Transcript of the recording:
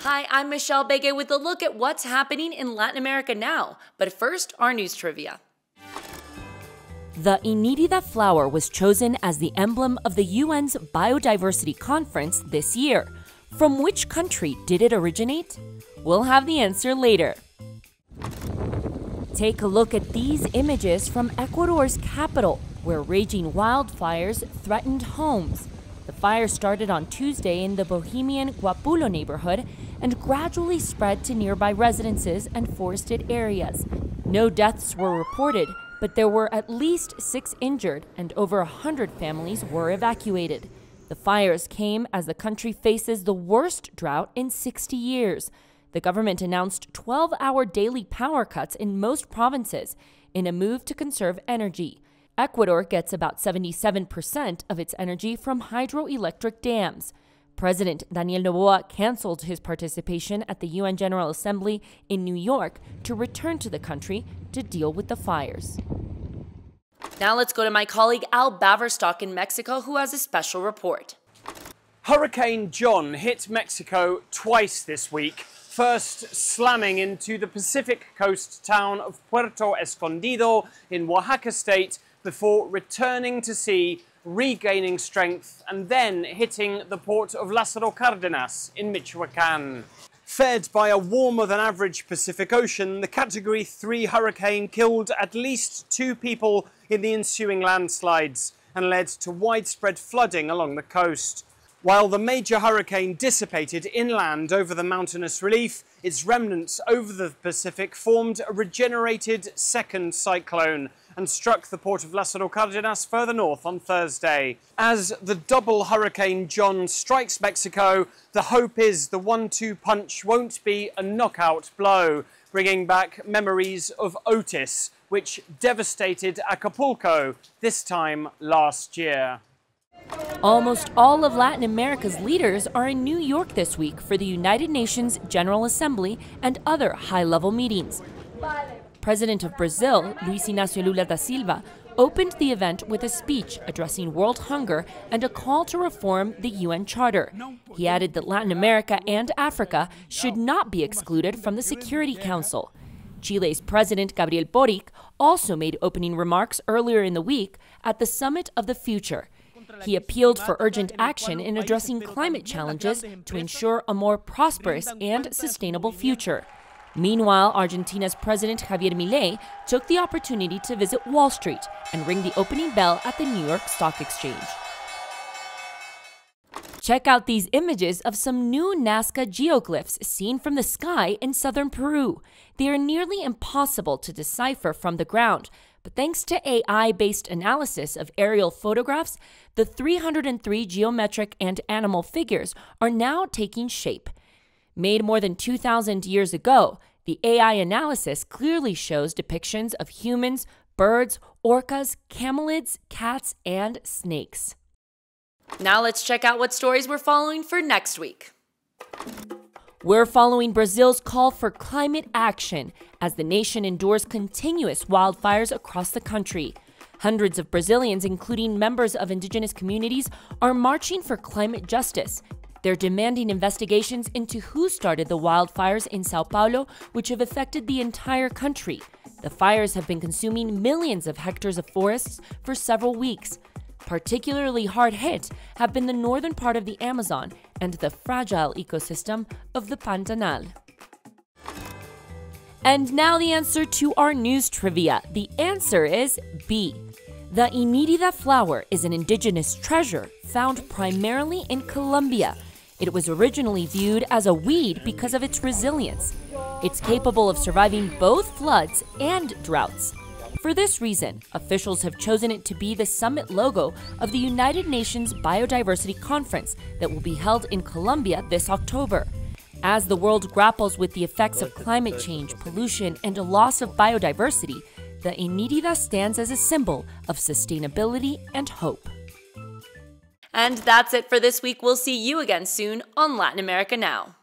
Hi, I'm Michelle Begue with a look at what's happening in Latin America now. But first, our news trivia. The Inírida flower was chosen as the emblem of the UN's Biodiversity Conference this year. From which country did it originate? We'll have the answer later. Take a look at these images from Ecuador's capital, where raging wildfires threatened homes. The fire started on Tuesday in the Bohemian Guapulo neighborhood and gradually spread to nearby residences and forested areas. No deaths were reported, but there were at least 6 injured and over 100 families were evacuated. The fires came as the country faces the worst drought in 60 years. The government announced 12-hour daily power cuts in most provinces in a move to conserve energy. Ecuador gets about 77% of its energy from hydroelectric dams. President Daniel Noboa canceled his participation at the UN General Assembly in New York to return to the country to deal with the fires. Now let's go to my colleague Al Baverstock in Mexico, who has a special report. Hurricane John hit Mexico twice this week, first slamming into the Pacific coast town of Puerto Escondido in Oaxaca state before returning to sea, regaining strength, and then hitting the port of Lázaro Cárdenas in Michoacán. Fed by a warmer-than-average Pacific Ocean, the Category 3 hurricane killed at least 2 people in the ensuing landslides and led to widespread flooding along the coast. While the major hurricane dissipated inland over the mountainous relief, its remnants over the Pacific formed a regenerated second cyclone and struck the port of Lázaro Cárdenas further north on Thursday. As the double Hurricane John strikes Mexico, the hope is the 1-2 punch won't be a knockout blow, bringing back memories of Otis, which devastated Acapulco this time last year. Almost all of Latin America's leaders are in New York this week for the United Nations General Assembly and other high-level meetings. President of Brazil, Luiz Inácio Lula da Silva, opened the event with a speech addressing world hunger and a call to reform the UN Charter. He added that Latin America and Africa should not be excluded from the Security Council. Chile's President Gabriel Boric also made opening remarks earlier in the week at the Summit of the Future. He appealed for urgent action in addressing climate challenges to ensure a more prosperous and sustainable future. Meanwhile, Argentina's President Javier Milei took the opportunity to visit Wall Street and ring the opening bell at the New York Stock Exchange. Check out these images of some new Nazca geoglyphs seen from the sky in southern Peru. They are nearly impossible to decipher from the ground, but thanks to AI-based analysis of aerial photographs, the 303 geometric and animal figures are now taking shape. Made more than 2,000 years ago, the AI analysis clearly shows depictions of humans, birds, orcas, camelids, cats, and snakes. Now let's check out what stories we're following for next week. We're following Brazil's call for climate action as the nation endures continuous wildfires across the country. Hundreds of Brazilians, including members of indigenous communities, are marching for climate justice. They're demanding investigations into who started the wildfires in São Paulo, which have affected the entire country. The fires have been consuming millions of hectares of forests for several weeks. Particularly hard hit have been the northern part of the Amazon and the fragile ecosystem of the Pantanal. And now the answer to our news trivia. The answer is B. The Inírida flower is an indigenous treasure found primarily in Colombia. It was originally viewed as a weed because of its resilience. It's capable of surviving both floods and droughts. For this reason, officials have chosen it to be the summit logo of the United Nations Biodiversity Conference that will be held in Colombia this October. As the world grapples with the effects of climate change, pollution, and a loss of biodiversity, the Inírida stands as a symbol of sustainability and hope. And that's it for this week. We'll see you again soon on Latin America Now.